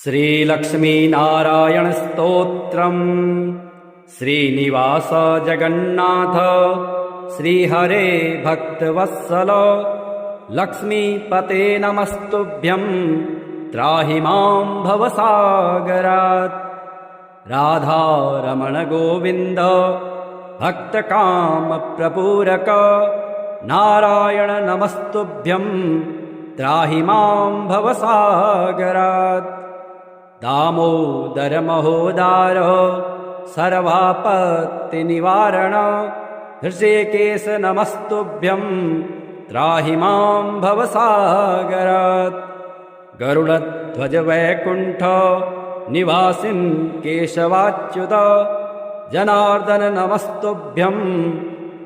श्रीलक्ष्मीनारायणस्तोत्रम् श्रीनिवास जगन्नाथ श्रीहरे भक्तवत्सल लक्ष्मीपते नमस्तुभ्यं त्राहि मां भवसागरात्। राधारमण गोविन्द भक्तकामप्रपूरक नारायण नमस्तुभ्यं त्राहि मां भवसागरात्। दामोदर महोदार सर्वापत्तिनिवारण हृषिकेश नमस्तुभ्यं त्राहि मां भवसागरात्। गरुडध्वज वैकुण्ठ निवासिन् केशवाच्युत जनार्दन नमस्तुभ्यं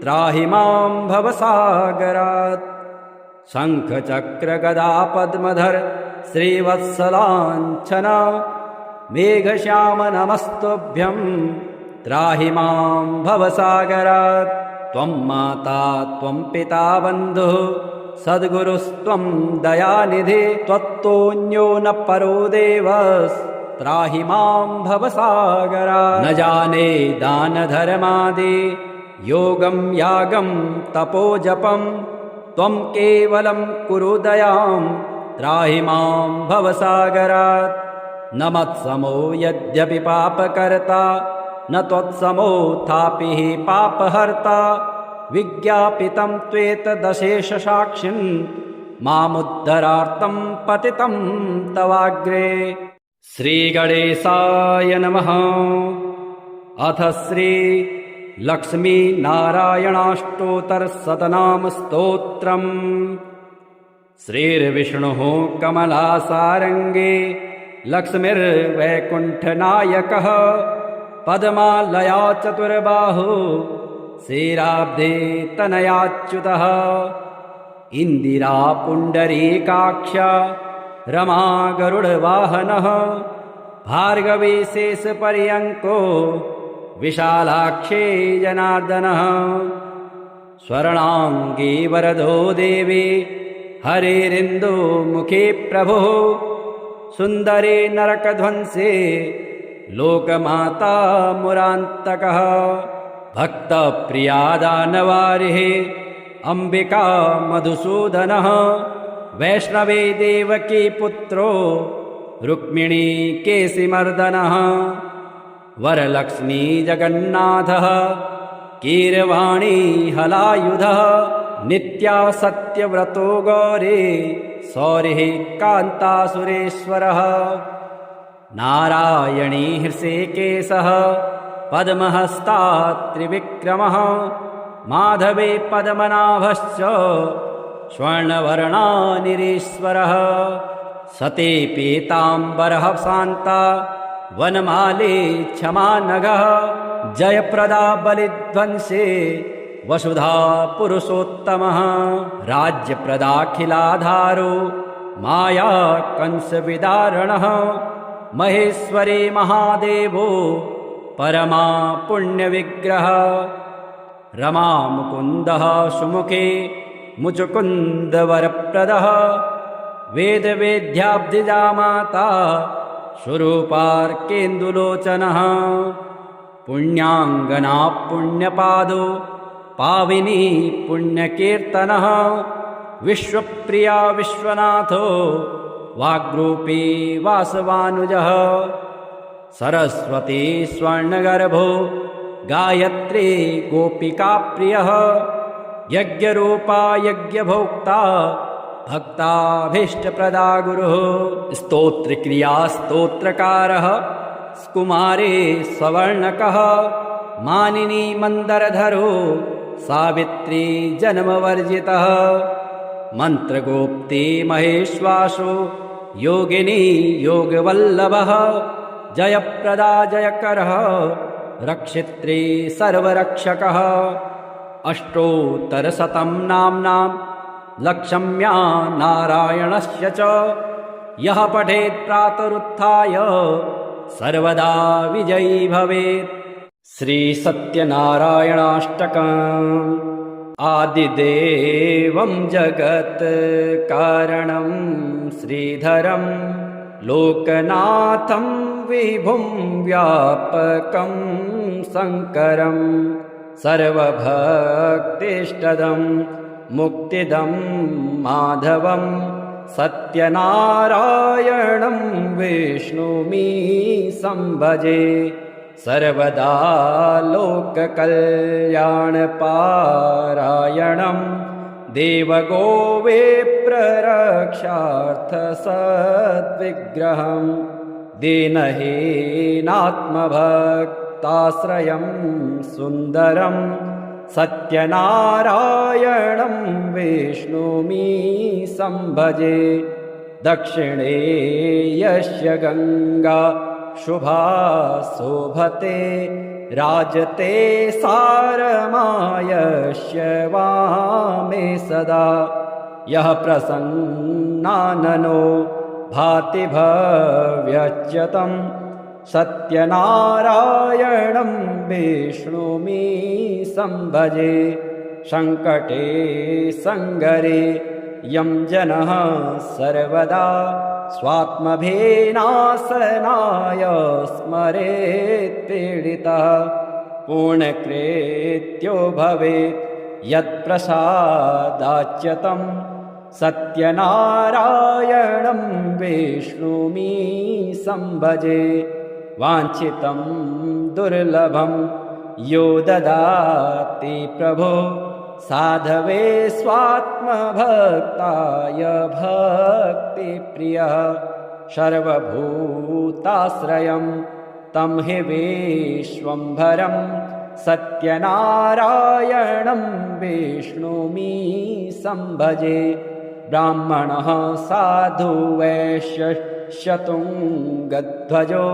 त्राहि मां भवसागरात्। शंख चक्र गदा पद्मधर श्रीवत्सलाञ्छन मेघश्याम नमस्तुभ्यं त्राहि मां भवसागरात्। त्वं माता त्वं पिता बन्धुः सद्गुरुस्त्वं दयानिधि त्वत्तोऽन्यो न परो देवस्त्राहि मां भवसागरात्। न जाने दान धर्मादि योगं यागं तपोजपं त्वं केवलं कुरु दयां त्राहि मां भवसागरात्। न मत्समो यद्यपि पापकर्ता न त्वत्समोऽथापि हि पापहर्ता विज्ञापितं त्वेतदशेष साक्षिन् मामुद्धरार्थं पतितं तवाग्रे। श्रीगणेशाय नमः। अथ श्री लक्ष्मीनारायणाष्टोत्तरशतनाम स्तोत्रम्। श्रीर्विष्णुः कमलासारङ्गे लक्ष्मीर्वैकुण्ठनायकः पद्मालया चतुर्बाहु क्षीराब्धे तनयाच्युतः। इन्दिरा पुण्डरीकाक्ष रमा गरुडवाहनः भार्गवी शेषपर्यङ्को विशालाक्षे जनार्दनः। स्वर्णाङ्गी वरदो देवी हरेरिन्दुमुखे प्रभुः सुन्दरे नरकध्वंसे लोकमाता मुरान्तकः। भक्तप्रिया दानवारिः अम्बिका मधुसूदनः वैष्णवे देवकी पुत्रो रुक्मिणी केशिमर्दनः। वरलक्ष्मी जगन्नाथः कीरवाणी हलायुधः नित्या सत्यव्रतो गौरी सौरिः कान्तासुरेश्वरः। नारायणी हृषिकेशः पद्महस्ता त्रिविक्रमः माधवे पद्मनाभश्च स्वर्णवर्णानिरीश्वरः। सती पीताम्बरः शान्ता वनमाली क्षमा नगः जयप्रदा बलिध्वंसे वसुधा पुरुषोत्तमः। राज्यप्रदाखिलाधारो माया कंसविदारणः महेश्वरी महादेवो परमा पुण्यविग्रह। रमा मुकुन्दः सुमुखे मुचुकुन्दवरप्रदः वेदवेद्याब्धिजा माता स्वरूपार्केन्दुलोचनः। पुण्याङ्गना पुण्यपादो पाविनी पुण्यकीर्तनः विश्वप्रिया विश्वनाथो वाग्रूपी वासवानुजः। सरस्वती स्वर्णगर्भो गायत्री गोपिकाप्रियः यज्ञरूपा यज्ञभोक्ता भक्ताभीष्टप्रदा गुरुः। स्तोत्रक्रिया स्तोत्रकारः कुमारे सवर्णकः मानिनी मन्दरधरो सावित्री जन्मवर्जितः। मन्त्रगोप्ती महेश्वासो योगिनी योगवल्लभः जयप्रदा जयकरः रक्षित्री सर्वरक्षकः। अष्टोत्तरशतं नाम्नां लक्ष्म्या नारायणस्य च यः पठेत् प्रातरुत्थाय सर्वदा विजयी भवेत्। श्री सत्यनारायणाष्टकम्। आदिदेवं जगत् कारणं श्रीधरं लोकनाथं विभुं व्यापकं शङ्करं सर्वभक्तिष्टदं मुक्तिदं माधवं सत्यनारायणं विष्णुमि संभजे सर्वदा लोककल्याणपारायणं देवगोविप्ररक्षार्थसद्विग्रहं दीनहीनात्मभक्ताश्रयं सुन्दरं सत्यनारायणं विष्णुमि संभजे दक्षिणे यस्य गङ्गा शुभा शोभते राजते सारमायस्य वामे सदा यः प्रसन्नाननो भाति भव्यच्युतं सत्यनारायणं विष्णुमि संभजे सङ्कटे सङ्गरे यं जनः सर्वदा स्वात्मभेनाशनाय स्मरेत् पीडितः पूर्णकृत्यो भवेत् यत्प्रसादाच्युतं सत्यनारायणं विष्णुमि संभजे वाञ्छितं दुर्लभं यो ददाति प्रभो साधवे स्वात्मभक्ताय भक्तिप्रियः सर्वभूताश्रयं तं हि विश्वम्भरं सत्यनारायणं विष्णुमि संभजे ब्राह्मणः साधु वैश्यशतुङ्गध्वजो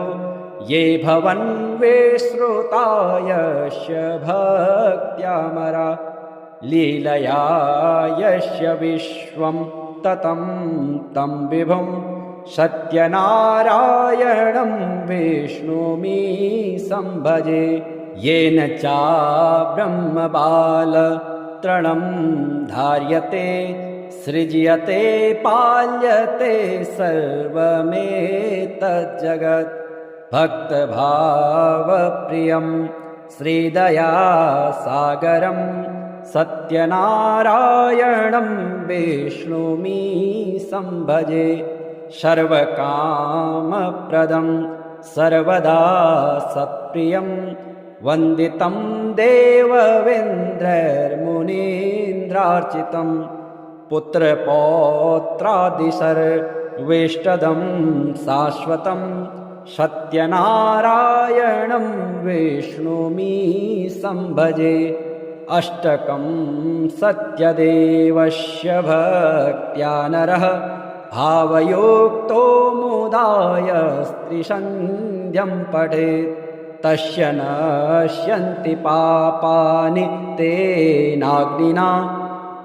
ये भवन् विश्रुतायस्य भक्त्यामरा लीलया यस्य विश्वं ततं तं विभुं सत्यनारायणं विष्णुमि संभजे येन चाब्रह्मबालतृणं धार्यते सृज्यते पाल्यते सर्वमेतज्जगत् भक्तभावप्रियं श्रीदयासागरं सत्यनारायणं विष्णुमि संभजे सर्वकामप्रदं सर्वदा सत्प्रियं वन्दितं देववेन्द्रैर्मुनीन्द्रार्चितं पुत्रपौत्रादिसर्वेष्टदं शाश्वतं सत्यनारायणं विष्णुमि संभजे अष्टकं सत्यदेवस्य भक्त्या नरः भावयोक्तो मुदाय स्त्रीसन्ध्यं पठेत् तस्य नश्यन्ति पापानि तेनाग्निना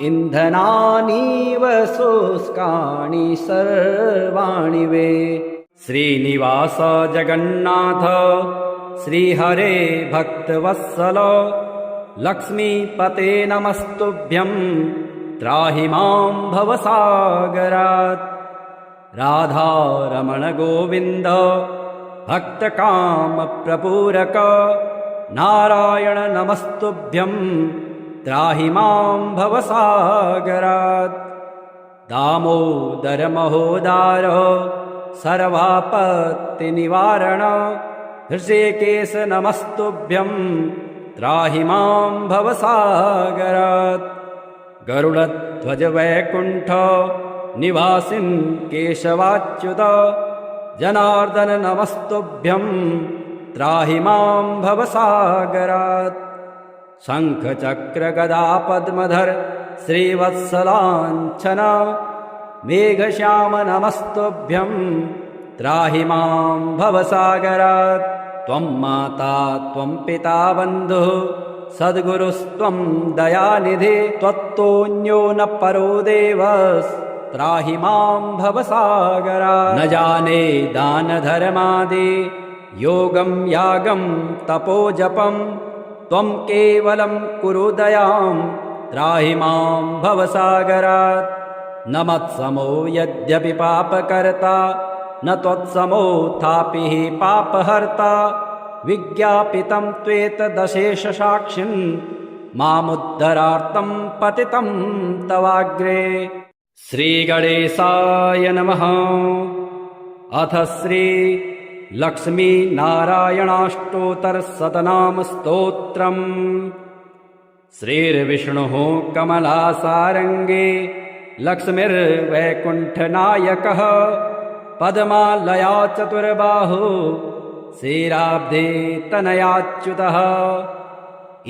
इन्धनानीव शुष्कानि सर्वाणि वे श्रीनिवास जगन्नाथ श्रीहरे भक्तवत्सल लक्ष्मीपते नमस्तुभ्यं त्राहि मां भवसागरात् राधारमण गोविन्द भक्तकामप्रपूरक नारायण नमस्तुभ्यं त्राहि मां भवसागरात् दामोदर महोदार सर्वापत्तिनिवारण हृषिकेश नमस्तुभ्यं त्राहि मां भवसागरात् गरुडध्वज वैकुण्ठ निवासिन् केशवाच्युत जनार्दन नमस्तुभ्यं त्राहि मां भवसागरात् शङ्खचक्र गदा पद्मधर श्रीवत्सलाञ्छन मेघश्याम नमस्तुभ्यं त्राहि मां भवसागरात् त्वं माता त्वं पिता बन्धुः सद्गुरुस्त्वं दयानिधि त्वत्तोऽन्यो न परो देवस् त्राहि मां भवसागरात् न जाने दानधर्मादि योगं यागं तपोजपं त्वं केवलं कुरु दयां त्राहि मां भवसागरात् न मत्समो यद्यपि पापकर्ता न त्वत्समोऽथापि हि पापहर्ता विज्ञापितं त्वेतदशेषसाक्षिन् मामुद्धरार्थं पतितं तवाग्रे। श्रीगणेशाय नमः। अथ श्री लक्ष्मीनारायणाष्टोत्तरशतनामस्तोत्रम्। श्रीर्विष्णुः कमलासारङ्गे लक्ष्मीर्वैकुण्ठनायकः पद्मालया चतुर्बाहु क्षीराब्धे तनयाच्युतः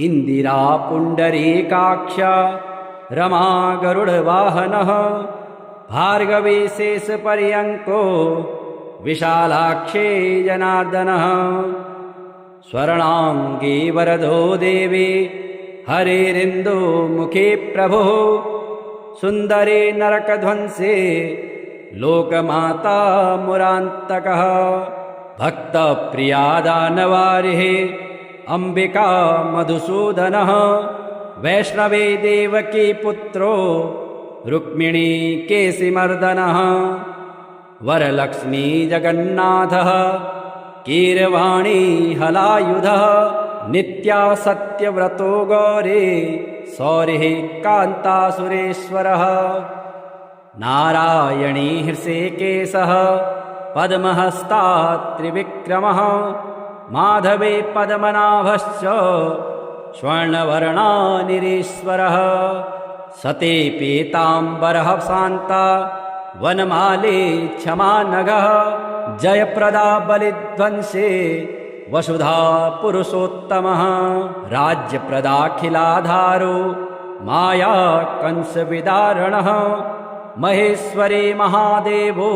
इन्दिरा पुण्डरीकाक्ष रमा गरुडवाहनः भार्गवी शेषपर्यङ्को विशालाक्षी जनार्दनः स्वर्णाङ्गी वरदो देवी हरिरिन्दुमुखी प्रभुः सुन्दरी नरकध्वंसी लोकमाता मुरान्तकः भक्तप्रिया दानवारिः अम्बिका मधुसूदनः वैष्णवी देवकी पुत्रो रुक्मिणी केशिमर्दनः वरलक्ष्मी जगन्नाथः कीरवाणी हलायुधः नित्या सत्यव्रतो गौरी सौरिः कान्तासुरेश्वरः नारायणी हृषीकेशः पद्महस्ता त्रिविक्रमः माधवी पद्मनाभश्च स्वर्णवर्णानिरीश्वरः सती पीताम्बरः शान्ता वनमाली क्षमा नगः जयप्रदा बलिध्वंसी वसुधा पुरुषोत्तमः राज्यप्रदाखिलाधारो माया कंसविदारणः महेश्वरी महादेवो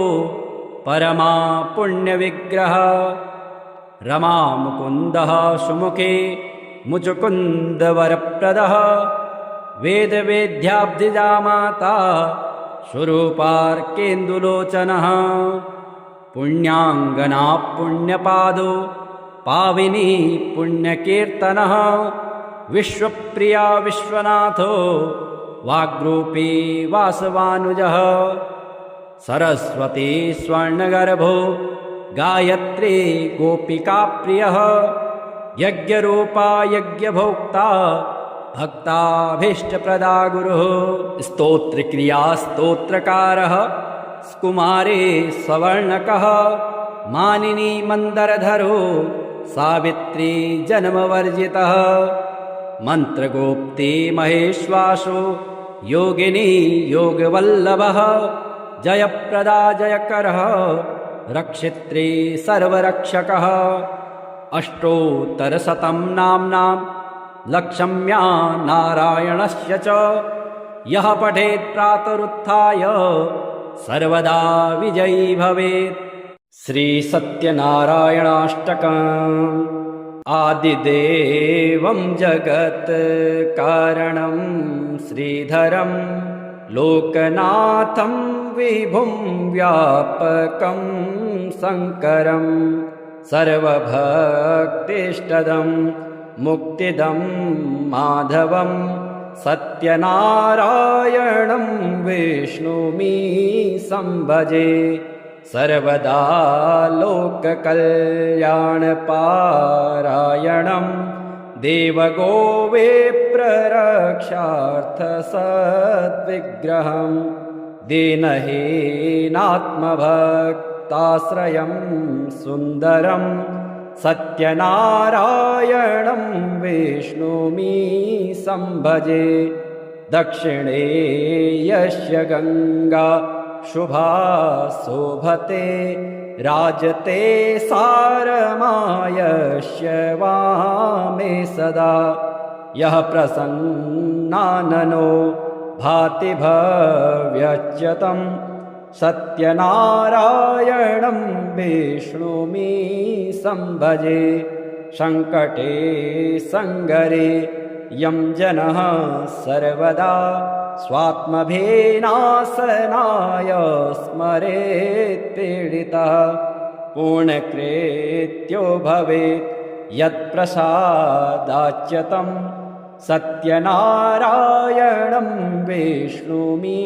परमा पुण्यविग्रह रमा मुकुन्दः सुमुखे मुचुकुन्दवरप्रदः वेदवेद्याब्धिजा माता स्वरूपार्केन्दुलोचनः पुण्याङ्गना पुण्यपादो पाविनी पुण्यकीर्तनः विश्वप्रिया विश्वनाथो वाग्रूपी वासवानुजः सरस्वती स्वर्णगर्भो गायत्री गोपिकाप्रियः यज्ञरूपा यज्ञभोक्ता भक्ताभीष्टप्रदा गुरुः स्तोत्रक्रिया स्तोत्रकारः कुमारे सवर्णकः मानिनी मन्दरधरो सावित्री जन्मवर्जितः मन्त्रगोप्ती महेश्वासो योगिनी योगवल्लभः जयप्रदा जयकरः रक्षित्री सर्वरक्षकः अष्टोत्तरशतं नाम्नां लक्ष्म्या नारायणस्य च यः पठेत् प्रातरुत्थाय सर्वदा विजयी भवेत्। श्रीसत्यनारायणाष्टकम्। आदिदेवं जगत्कारणं श्रीधरं लोकनाथं विभुं व्यापकं शङ्करं सर्वभक्तिष्टदं मुक्तिदं माधवं सत्यनारायणं विष्णुमि संभजे सर्वदा लोककल्याणपारायणं देवगोविप्ररक्षार्थसद्विग्रहं दीनहीनात्मभक्ताश्रयं सुन्दरं सत्यनारायणं विष्णुमि संभजे दक्षिणे यस्य गङ्गा शुभा शोभते राजते सारमायस्य वामे सदा यः प्रसन्नाननो भाति भव्यच्युतं सत्यनारायणं विष्णुमि संभजे सङ्कटे सङ्गरे यं जनः सर्वदा स्वात्मभेनाशनाय स्मरेत् पीडितः पूर्णकृत्यो भवेत् यत्प्रसादाच्युतं सत्यनारायणं विष्णुमि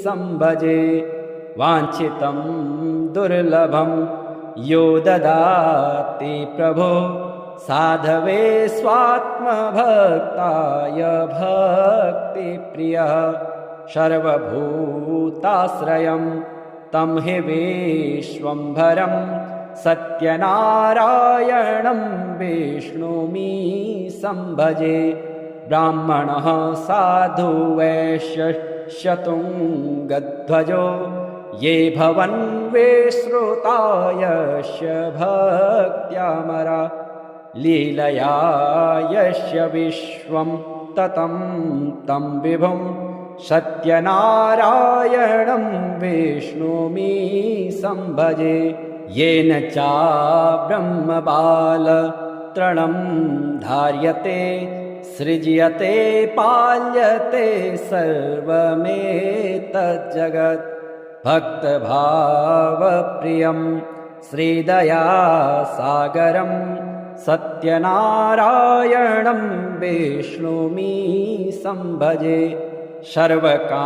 संभजे वाञ्छितं दुर्लभं यो ददाति प्रभो साधवे स्वात्मभक्ताय भक्तिप्रियः सर्वभूताश्रयं तं हि विश्वम्भरं सत्यनारायणं विष्णुमि संभजे ब्राह्मणः साधु वैश्यशतुङ्गध्वजो ये भवन् विश्रुतायस्य भक्त्यामरा लीलया यस्य विश्वं ततं तं विभुं सत्यनारायणं विष्णुमि संभजे येन चाब्रह्मबालतृणं धार्यते सृज्यते पाल्यते सर्वमेतज्जगत् भक्तभावप्रियं श्रीदयासागरं सत्यनारायणं विष्णुमि संभजे सर्वकामप्रदं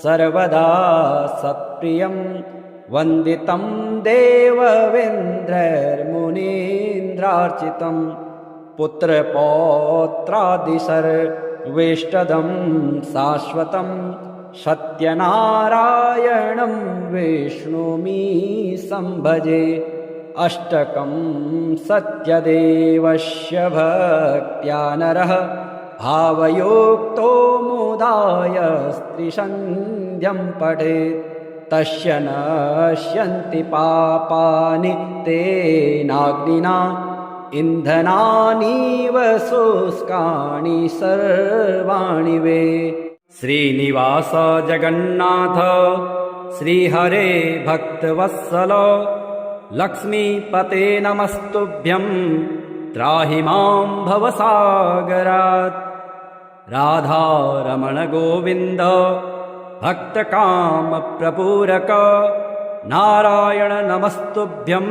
सर्वदा सत्प्रियं वन्दितं देववेन्द्रैर्मुनीन्द्रार्चितं पुत्रपौत्रादिसर्वेष्टदं शाश्वतं सत्यनारायणं विष्णुमि संभजे अष्टकं सत्यदेवस्य भक्त्या नरः भावयोक्तो मुदाय स्त्रीसन्ध्यं पठेत् तस्य नश्यन्ति पापानि तेनाग्निना इन्धनानीव शुष्कानि सर्वाणि वे श्रीनिवास जगन्नाथ श्रीहरे भक्तवत्सल लक्ष्मीपते नमस्तुभ्यं त्राहि मां भवसागरात् राधारमण गोविन्द भक्तकामप्रपूरक नारायण नमस्तुभ्यं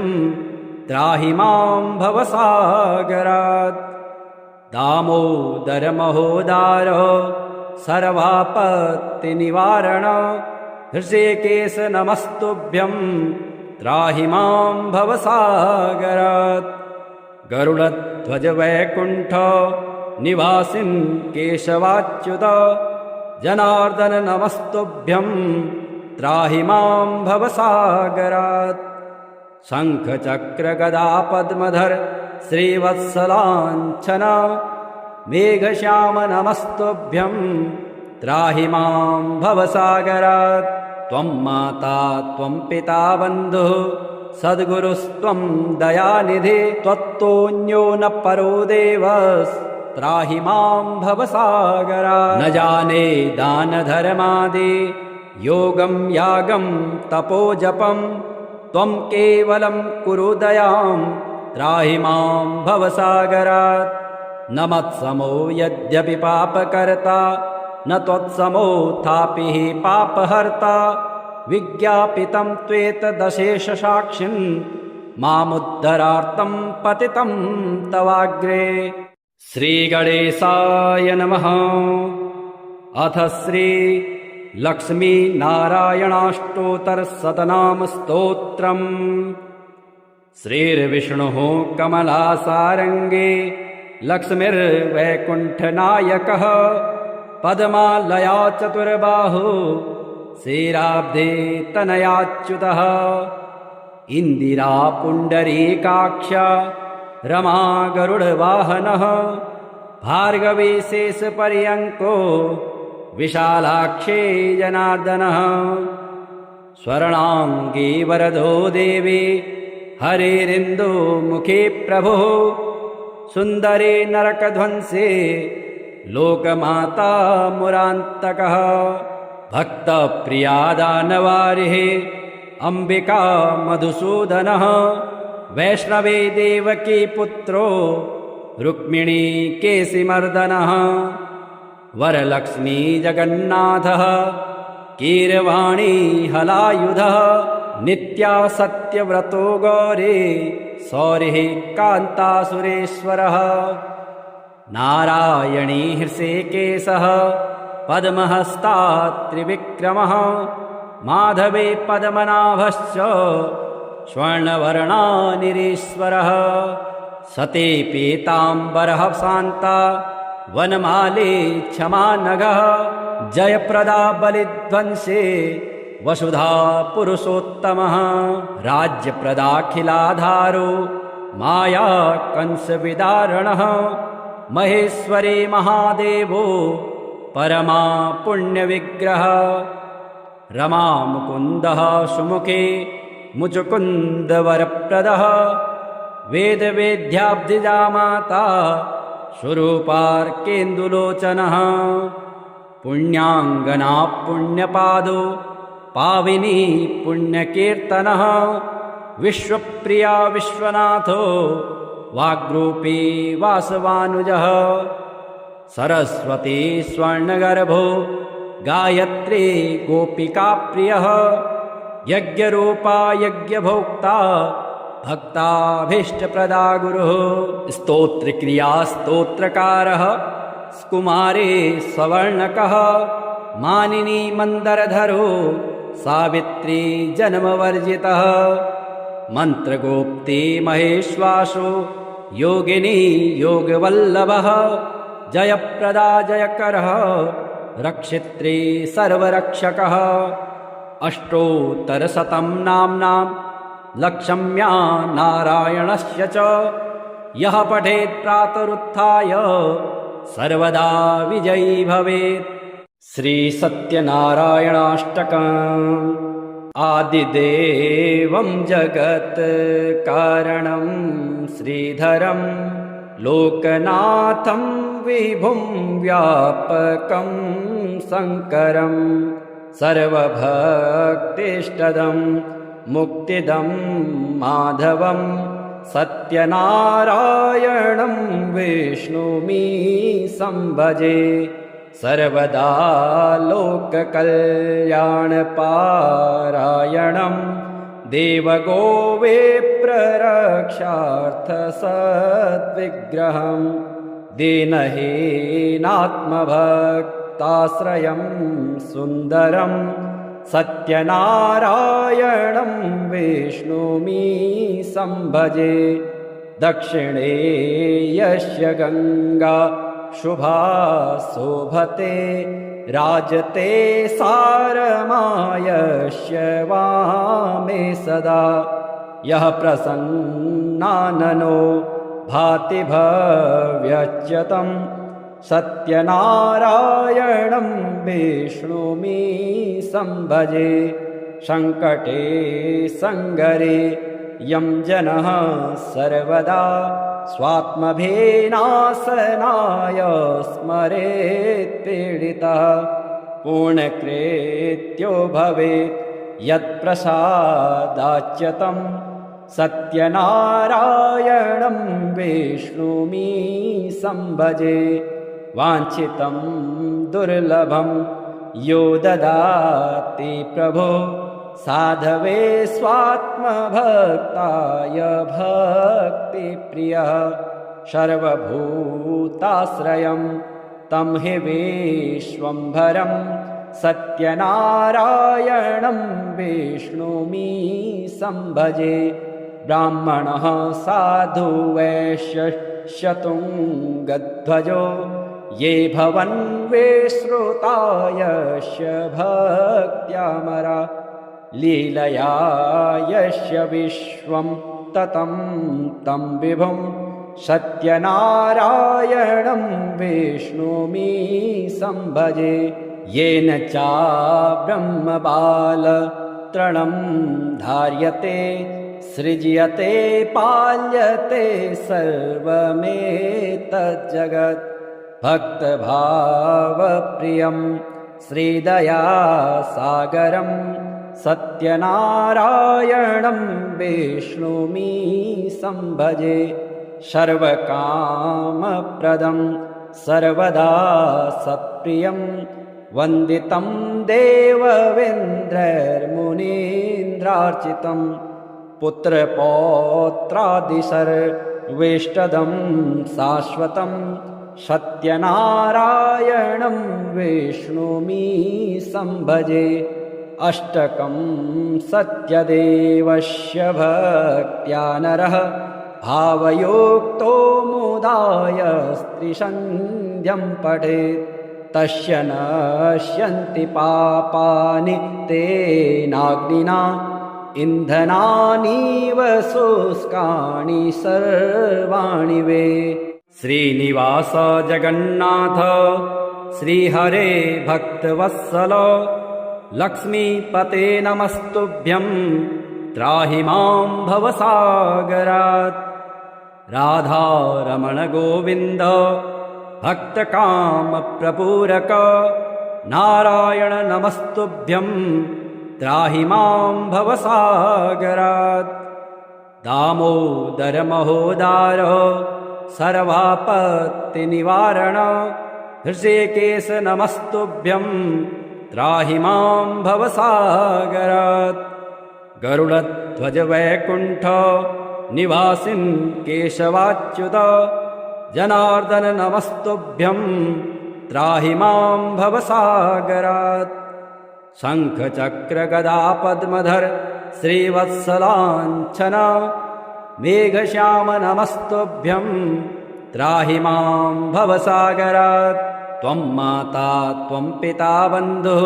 त्राहि मां भवसागरात् दामोदर महोदार सर्वापत्तिनिवारण हृषिकेश नमस्तुभ्यं त्राहि मां भवसागरात् गरुडध्वज वैकुण्ठ निवासिन् केशवाच्युत जनार्दन नमस्तुभ्यं त्राहि मां भवसागरात् शङ्खचक्र गदा पद्मधर श्रीवत्सलाञ्छन मेघश्याम नमस्तुभ्यं त्राहि मां भवसागरात् त्वं माता त्वं पिता बन्धुः सद्गुरुस्त्वं दयानिधे त्वत्तोऽन्यो न परो देवस्त्राहि मां भवसागरात् न जाने दानधर्मादि योगं यागं तपोजपं त्वं केवलं कुरु दयां त्राहि मां भवसागरात् न मत्समो यद्यपि पापकर्ता न त्वत्समोऽथापि हि पापहर्ता विज्ञापितं त्वेतदशेषसाक्षिन् मामुद्धरार्थं पतितं तवाग्रे श्रीगणेशाय नमः। अथ श्री लक्ष्मीनारायणाष्टोत्तरशतनाम स्तोत्रम्। श्रीर्विष्णुः कमलासारङ्गे लक्ष्मीर्वैकुण्ठनायकः पद्मालया चतुर्बाहु क्षीराब्धे तनयाच्युतः इन्दिरा पुण्डरीकाक्ष रमा गरुडवाहनः भार्गवी शेषपर्यङ्को विशालाक्षी जनार्दनः स्वर्णाङ्गी वरदो देवी हरिरिन्दुमुखी प्रभुः सुन्दरी नरकध्वंसी लोकमाता मुरान्तकः भक्तप्रिया दानवारिः अम्बिका मधुसूदनः वैष्णवी देवकी पुत्रो रुक्मिणी केशिमर्दनः वरलक्ष्मी जगन्नाथः कीरवाणी हलायुधः नित्या सत्यव्रतो गौरी सौरिः कान्तासुरेश्वरः नारायणी हृषिकेशः पद्महस्तात् त्रिविक्रमः माधवे पद्मनाभश्च स्वर्णवर्णानिरीश्वरः सते पीताम्बरः शान्ता वनमाली क्षमानघः जयप्रदा बलिध्वंसे वसुधा पुरुषोत्तमः राज्यप्रदाखिलाधारो माया कंसविदारणः महेश्वरी महादेवो परमा पुण्यविग्रह रमा मुकुन्दः सुमुखे मुचुकुन्दवरप्रदः वेदवेद्याब्धिजा माता स्वरूपार्केन्दुलोचनः पुण्याङ्गना पुण्यपादो पाविनी पुण्यकीर्तनः विश्वप्रिया विश्वनाथो वाग्रूपी वासवानुजः सरस्वती स्वर्णगर्भो गायत्री गोपिकाप्रियः यज्ञरूपा यज्ञभोक्ता भक्ताभीष्टप्रदा गुरुः स्तोत्रक्रिया स्तोत्रकारः कुमारे सवर्णकः मानिनी मन्दरधरो सावित्री जन्मवर्जितः मन्त्रगोप्ती महेश्वासो योगिनी योगवल्लभः जयप्रदा जयकरः रक्षित्री सर्वरक्षकः अष्टोत्तरशतं नाम्नां लक्ष्म्या नारायणस्य च यः पठेत् प्रातरुत्थाय सर्वदा विजयी भवेत्। श्रीसत्यनारायणाष्टकम् आदिदेवं जगत्कारणं श्रीधरं लोकनाथं विभुं व्यापकं शङ्करं सर्वभक्तिष्टदं मुक्तिदं माधवं सत्यनारायणं विष्णुमि संभजे सर्वदा लोककल्याणपारायणं देवगोविप्ररक्षार्थसद्विग्रहं दीनहीनात्मभक्ताश्रयं सुन्दरं सत्यनारायणं विष्णुमि संभजे दक्षिणे यस्य गङ्गा शुभा शोभते राजते सारमायस्य वामे सदा यः प्रसन्नाननो भाति भव्यच्युतं सत्यनारायणं विष्णुमि संभजे सङ्कटे सङ्गरे यं जनः सर्वदा स्वात्मभेनाशनाय स्मरेत् पीडितः पूर्णकृत्यो भवेत् यत्प्रसादाच्युतं सत्यनारायणं विष्णुमि संभजे वाञ्छितं दुर्लभं यो ददाति प्रभो साधवे स्वात्मभक्ताय भक्तिप्रियः सर्वभूताश्रयं तं हि विश्वम्भरं सत्यनारायणं विष्णुमि संभजे ब्राह्मणः साधु वैश्यशतुङ्गध्वजो ये भवन् विश्रुतायस्य भक्त्यामरा लीलया यस्य विश्वं ततं तं विभुं सत्यनारायणं विष्णुमि संभजे येन चाब्रह्मबालतृणं धार्यते सृज्यते पाल्यते सर्वमेतज्जगत् भक्तभावप्रियं श्रीदयासागरं सत्यनारायणं विष्णुमि संभजे सर्वकामप्रदं सर्वदा सत्प्रियं वन्दितं देववेन्द्रैर्मुनीन्द्रार्चितं पुत्रपौत्रादिसर्वेष्टदं शाश्वतं सत्यनारायणं विष्णुमी सम्भजे। अष्टकं सत्यदेवस्य भक्त्या नरः भावयोक्तो मुदाय स्त्रिसन्ध्यं पठेत्। तस्य नश्यन्ति पापानि तेनाग्निना इन्धनानीव शुष्कानि सर्वाणि वे। श्रीनिवास जगन्नाथ श्रीहरे भक्तवत्सल लक्ष्मीपते नमस्तुभ्यं त्राहि मां भवसागरात्। राधारमण गोविन्द भक्तकामप्रपूरक नारायण नमस्तुभ्यं त्राहि मां भवसागरात्। दामोदर महोदार सर्वापत्तिनिवारण हृषिकेश नमस्तुभ्यं त्राहि मां भवसागरात्। गरुडध्वज वैकुण्ठ निवासिन् केशवाच्युत जनार्दन नमस्तुभ्यं त्राहि मां भवसागरात्। शङ्ख चक्र गदा पद्मधर श्रीवत्सलाञ्छन मेघश्याम नमस्तुभ्यं त्राहि मां भवसागरात्। त्वं माता त्वं पिता बन्धुः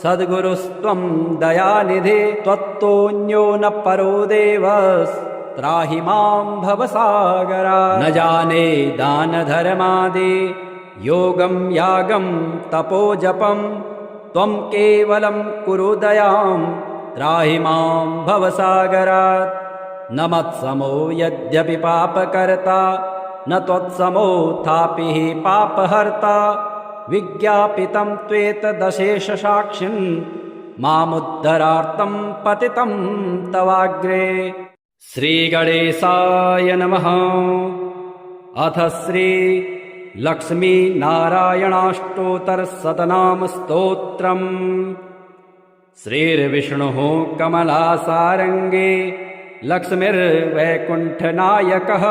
सद्गुरुस्त्वं दयानिधे त्वत्तोऽन्यो न परो देवस् त्राहि मां भवसागरात्। न जाने दानधर्मादि योगं यागं तपोजपं त्वं केवलं कुरु दयां त्राहि मां भवसागरात्। न मत्समो यद्यपि पापकर्ता न त्वत्समोऽथापि हि पापहर्ता विज्ञापितं त्वेतदशेषसाक्षिन् मामुद्धरार्थं पतितं तवाग्रे। श्रीगणेशाय नमः। अथ श्री लक्ष्मीनारायणाष्टोत्तरशतनाम स्तोत्रम्। श्रीर्विष्णुः कमलासारङ्गे लक्ष्मीर्वैकुण्ठनायकः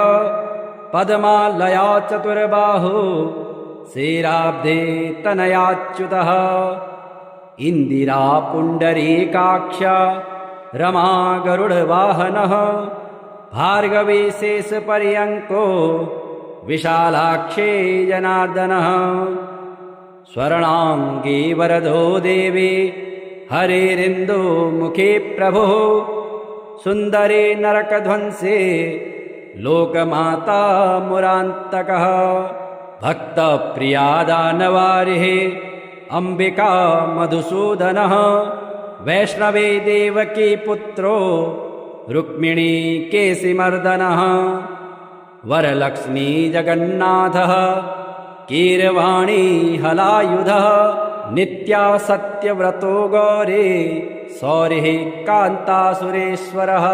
पद्मालया चतुर्बाहु क्षीराब्धे तनयाच्युतः। इन्दिरा पुण्डरीकाक्ष रमा गरुडवाहनः भार्गवी शेषपर्यङ्को विशालाक्षे जनार्दनः। स्वर्णाङ्गी वरदो देवी हरेरिन्दुमुखे प्रभुः सुन्दरे नरकध्वंसे लोकमाता मुरान्तकः। भक्तप्रिया दानवारिः अम्बिका मधुसूदनः वैष्णवे देवकी पुत्रो रुक्मिणी केशिमर्दनः। वरलक्ष्मी जगन्नाथः कीरवाणी हलायुधः नित्या सत्यव्रतो गौरी सौरिः कान्तासुरेश्वरः।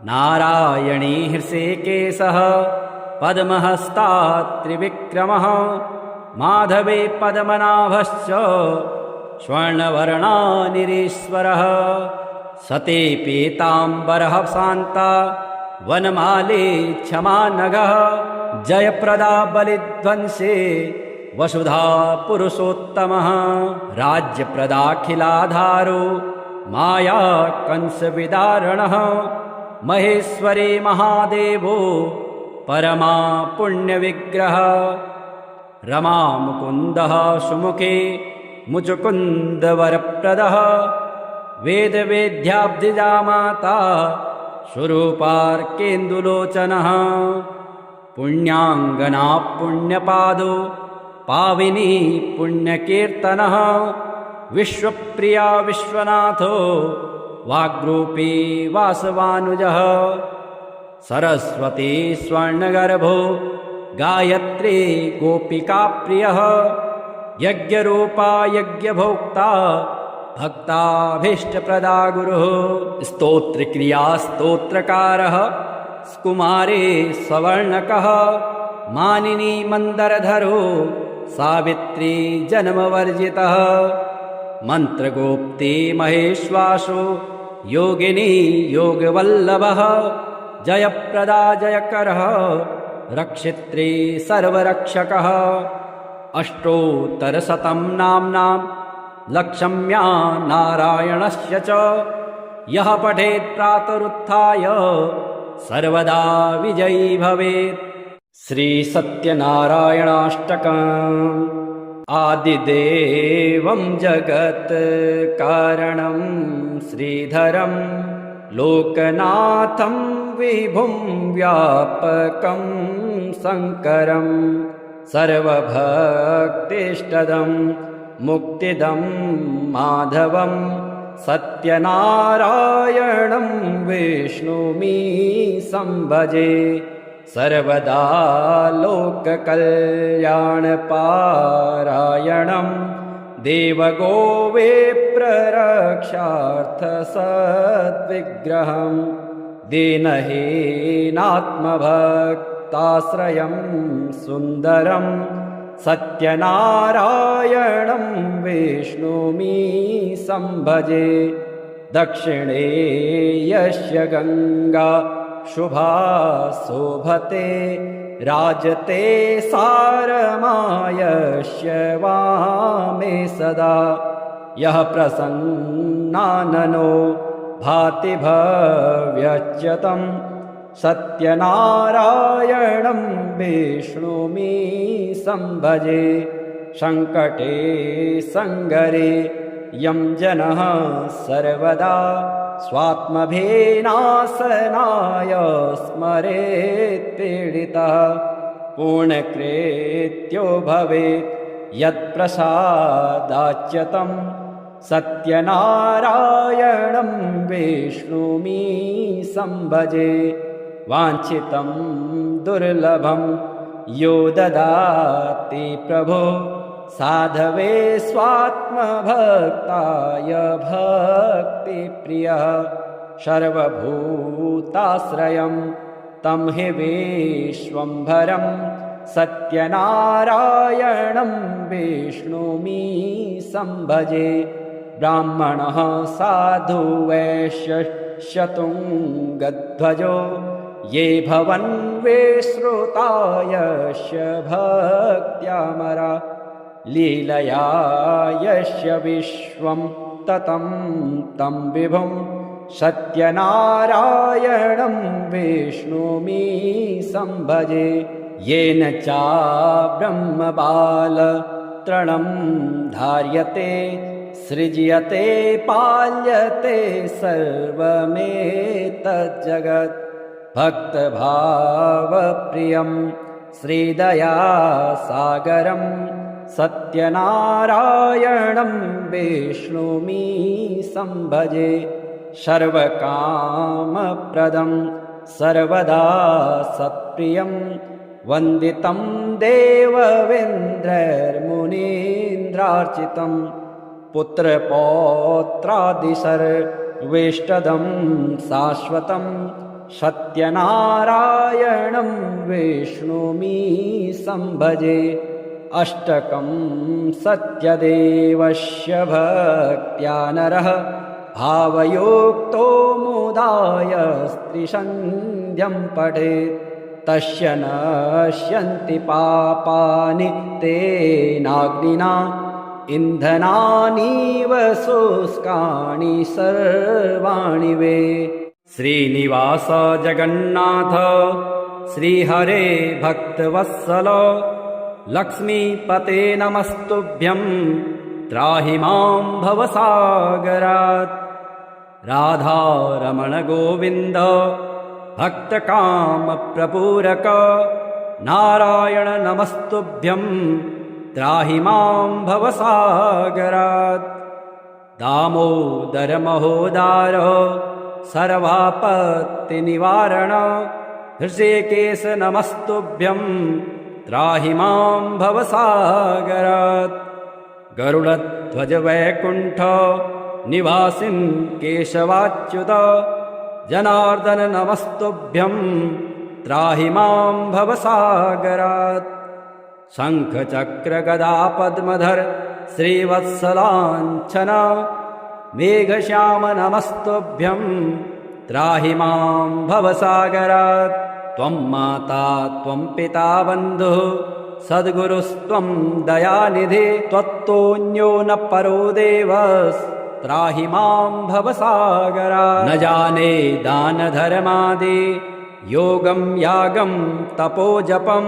नारायणी हृषिकेशः पद्महस्ता त्रिविक्रमः माधवे पद्मनाभश्च स्वर्णवर्णानिरीश्वरः। सती पीताम्बरः शान्ता वनमाली क्षमा नगः जयप्रदा बलिध्वंसे वसुधा पुरुषोत्तमः। राज्यप्रदाखिलाधारो माया कंसविदारणः महेश्वरी महादेवो परमा पुण्यविग्रह। रमा मुकुन्दः सुमुखे मुचुकुन्दवरप्रदः वेदवेद्याब्धिजा माता स्वरूपार्केन्दुलोचनः। पुण्याङ्गना पुण्यपादो पाविनी पुण्यकीर्तनः विश्वप्रिया विश्वनाथो वाग्रूपी वासवानुजः। सरस्वती स्वर्णगर्भो गायत्री गोपिकाप्रियः यज्ञरूपा यज्ञभोक्ता भक्ताभीष्टप्रदा गुरुः। स्तोत्रक्रिया स्तोत्रकारः कुमारे सवर्णकः मानिनी मन्दरधरो सावित्री जन्मवर्जितः। मन्त्रगोप्ती महेश्वासो योगिनी योगवल्लभः जयप्रदा जयकरः रक्षित्री सर्वरक्षकः अष्टोत्तरशतं नाम्नां लक्ष्म्या नारायणस्य च यः पठेत् प्रातरुत्थाय सर्वदा विजयी भवेत्। श्रीसत्यनारायणाष्टकम्। आदिदेवं जगत् कारणं श्रीधरं लोकनाथं विभुं व्यापकं शङ्करं सर्वभक्तिष्टदं मुक्तिदं माधवं सत्यनारायणं विष्णुमि संभजे सर्वदा लोककल्याणपारायणं देवगोविप्ररक्षार्थसद्विग्रहं दीनहीनात्मभक्ताश्रयं सुन्दरं सत्यनारायणं विष्णुमि संभजे दक्षिणे यस्य गङ्गा शुभा शोभते राजते सारमायस्य वामे सदा यः प्रसन्नाननो भाति भव्यच्युतं सत्यनारायणं विष्णुमि संभजे सङ्कटे सङ्गरे यं जनः सर्वदा स्वात्मभेनाशनाय स्मरेत् पीडितः पूर्णकृत्यो भवेत् यत्प्रसादाच्युतं सत्यनारायणं विष्णुमि संभजे वाञ्छितं दुर्लभं यो ददाति प्रभो साधवे स्वात्मभक्ताय भक्तिप्रियः सर्वभूताश्रयं तं हि विश्वम्भरं सत्यनारायणं विष्णुमि संभजे ब्राह्मणः साधु वैश्यशतुङ्गध्वजो ये भवन् विश्रुतायस्य भक्त्यामरा लीलया यस्य विश्वं ततं तं विभुं सत्यनारायणं विष्णुमि संभजे येन चाब्रह्मबालतृणं धार्यते सृज्यते पाल्यते सर्वमेतज्जगत् भक्तभावप्रियं श्रीदयासागरं सत्यनारायणं विष्णुमि संभजे सर्वकामप्रदं सर्वदा सत्प्रियं वन्दितं देववेन्द्रैर्मुनीन्द्रार्चितं पुत्रपौत्रादिसर्वेष्टदं शाश्वतं सत्यनारायणं विष्णुमि संभजे अष्टकं सत्यदेवस्य भक्त्या नरः भावयोक्तो मुदाय स्त्रीसन्ध्यं पठेत् तस्य नश्यन्ति पापानि तेनाग्निना इन्धनानीव शुष्कानि सर्वाणि वे। श्रीनिवास जगन्नाथ श्रीहरे भक्तवत्सल लक्ष्मीपते नमस्तुभ्यं त्राहि मां भवसागरात् राधारमण गोविन्द भक्तकामप्रपूरक नारायण नमस्तुभ्यं त्राहि मां भवसागरात् दामोदर महोदार सर्वापत्तिनिवारण हृषिकेश नमस्तुभ्यं त्राहि मां भवसागरात् गरुडध्वज वैकुण्ठ निवासिन् केशवाच्युत जनार्दन नमस्तुभ्यं त्राहि मां भवसागरात् शङ्खचक्र गदा पद्मधर श्रीवत्सलाञ्छन मेघश्याम नमस्तुभ्यं त्राहि मां भवसागरात् त्वं माता त्वं पिता बन्धुः सद्गुरुस्त्वं दयानिधि त्वत्तोऽन्यो न परो देवस्त्राहि मां भवसागरात्। न जाने दानधर्मादि योगं यागं तपोजपं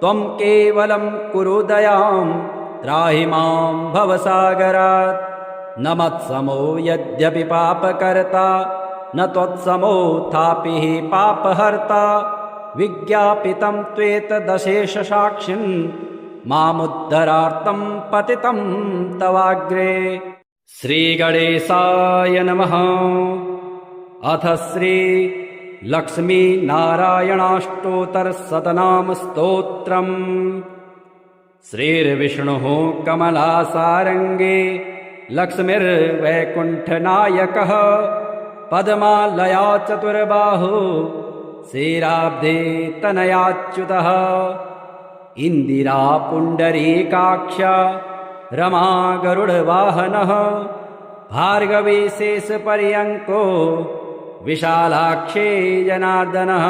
त्वं केवलं कुरु दयां त्राहि मां भवसागरात्। न मत्समो यद्यपि पापकर्ता न त्वत्समोऽथापि हि पापहर्ता विज्ञापितं त्वेतदशेषसाक्षिन् मामुद्धरार्तं पतितं तवाग्रे। श्रीगणेशाय नमः। अथ श्री लक्ष्मीनारायणाष्टोत्तरशतनामस्तोत्रम्। श्रीर्विष्णुः कमलासारङ्गे लक्ष्मीर्वैकुण्ठनायकः पद्मालया चतुर्बाहु क्षीराब्धे तनयाच्युतः। इन्दिरा पुण्डरीकाक्ष रमा गरुडवाहनः भार्गवी शेषपर्यङ्को विशालाक्षी जनार्दनः।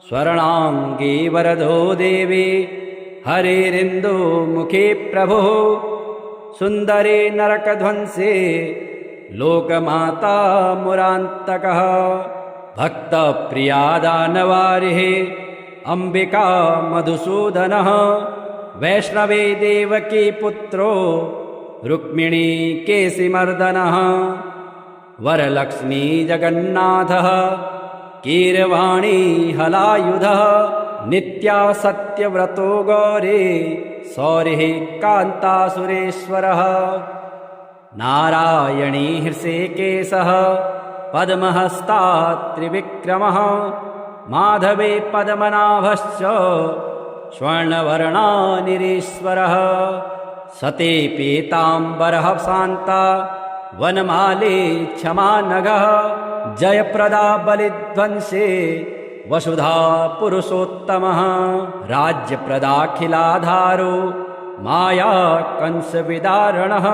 स्वर्णाङ्गी वरदो देवी हरिरिन्दुमुखी प्रभुः सुन्दरी नरकध्वंसी लोकमाता मुरान्तकः। भक्तप्रिया दानवारिः अम्बिका मधुसूदनः वैष्णवी देवकी पुत्रो रुक्मिणी केशिमर्दनः। वरलक्ष्मी जगन्नाथः कीरवाणी हलायुधः नित्या सत्यव्रतो गौरी सौरिः कान्तासुरेश्वरः। नारायणी हृषीकेशः पद्महस्ता त्रिविक्रमः माधवी पद्मनाभश्च स्वर्णवर्णानिरीश्वरः। सती पीताम्बरः शान्ता वनमाली क्षमा नगः जयप्रदा बलिध्वंसी वसुधा पुरुषोत्तमः। राज्यप्रदाखिलाधारो माया कंसविदारणः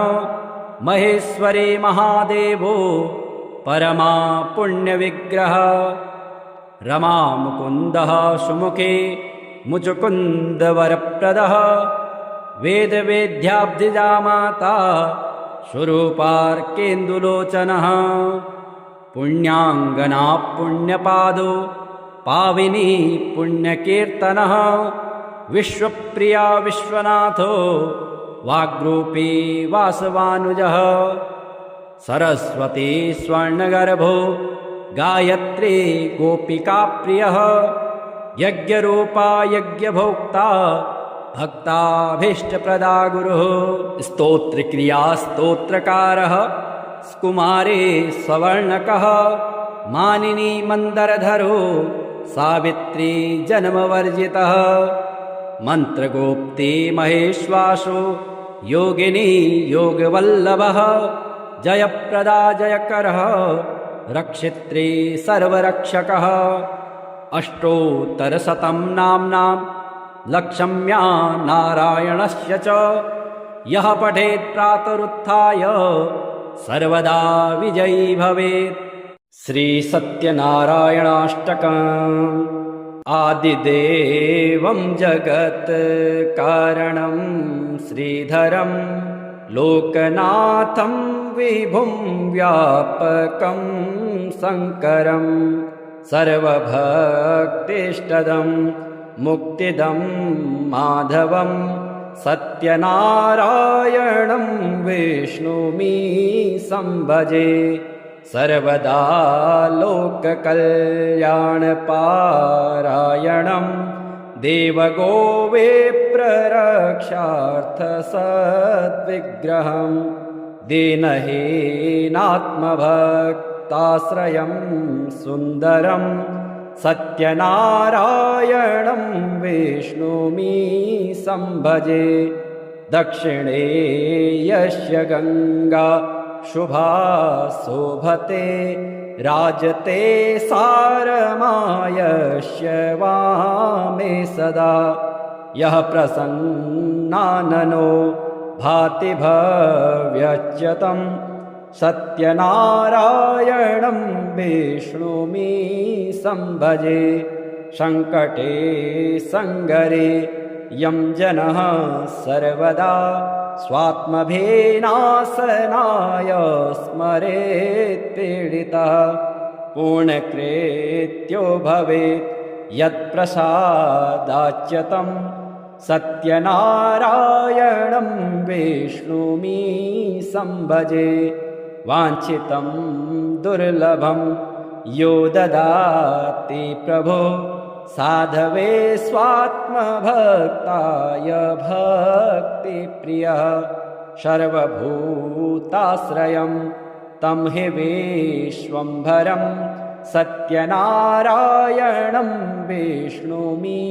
महेश्वरी महादेवो परमा पुण्यविग्रह। रमा मुकुन्दः सुमुखे मुचुकुन्दवरप्रदः वेदवेद्याब्धिजा माता स्वरूपार्केन्दुलोचनः। पुण्याङ्गना पुण्यपादो पाविनी पुण्यकीर्तनः विश्वप्रिया विश्वनाथो वाग्रूपी वासवानुजः। सरस्वती स्वर्णगर्भो गायत्री गोपिकाप्रियः यज्ञरूपा यज्ञभोक्ता भक्ताभीष्टप्रदा गुरुः। स्तोत्रक्रिया स्तोत्रकारः कुमारी सवर्णकः मानिनी मन्दरधरो सावित्री जन्मवर्जितः। मन्त्रगोप्ती महेश्वासो योगिनी योगवल्लभः जयप्रदा जयकरः रक्षित्री सर्वरक्षकः। अष्टोत्तरशतं नाम्नां लक्ष्म्या नारायणस्य च यः पठेत् प्रातरुत्थाय सर्वदा विजयी भवेत्। श्रीसत्यनारायणाष्टकम्। आदिदेवं जगत् कारणं श्रीधरं लोकनाथं विभुं व्यापकं शङ्करं सर्वभक्तिष्टदं मुक्तिदं माधवं सत्यनारायणं विष्णुमि संभजे। सर्वदा लोककल्याणपारायणं देवगोविप्ररक्षार्थसद्विग्रहं दीनहीनात्मभक्ताश्रयं सुन्दरं सत्यनारायणं विष्णुमि संभजे। दक्षिणे यस्य गङ्गा शुभा शोभते राजते सारमायस्य वामे सदा। यः प्रसन्नाननो भाति भव्यच्युतं सत्यनारायणं विष्णुमि सम्भजे सङ्कटे सङ्गरे यं जनः सर्वदा स्वात्मभेनाशनाय स्मरेत् पीडितः पूर्णकृत्यो भवेत् यत्प्रसादाच्यतं सत्यनारायणं विष्णुमि सम्भजे वाञ्छितं दुर्लभं यो ददाति प्रभो साधवे स्वात्मभक्ताय भक्तिप्रियः सर्वभूताश्रयं तं हि विश्वम्भरं सत्यनारायणं विष्णुमि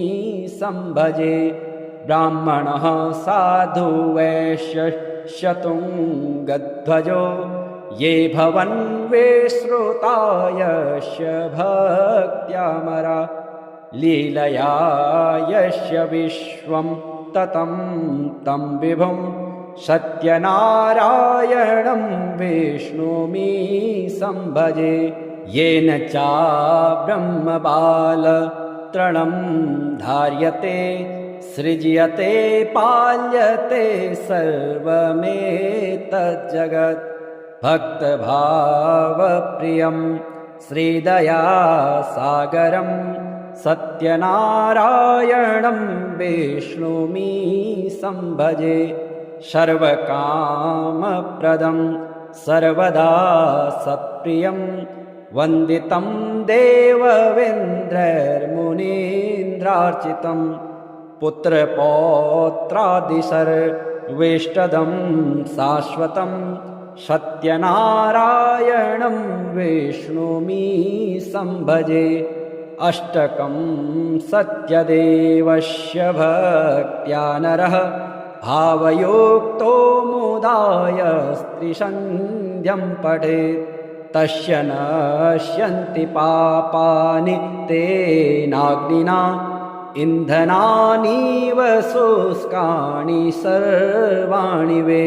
सम्भजे ब्राह्मणः साधु वैश्यशतुङ्गध्वजो ये भवन् विश्रुतायस्य भक्त्यामरा लीलया यस्य विश्वं ततं तं विभुं सत्यनारायणं विष्णुमि सम्भजे येन चाब्रह्मबालतृणं धार्यते सृज्यते पाल्यते सर्वमेतज्जगत् भक्तभावप्रियं श्रीदयासागरं सत्यनारायणं विष्णुमि सम्भजे सर्वकामप्रदं सर्वदा सत्प्रियं वन्दितं देववेन्द्रैर्मुनीन्द्रार्चितं पुत्रपौत्रादिसर्वेष्टदं शाश्वतं सत्यनारायणं विष्णुमि सम्भजे अष्टकं सत्यदेवस्य भक्त्या नरः भावयोक्तो मुदाय स्त्रीसन्ध्यं पठेत् तस्य नश्यन्ति पापानि तेनाग्निना इन्धनानीव शुष्कानि सर्वाणि वे।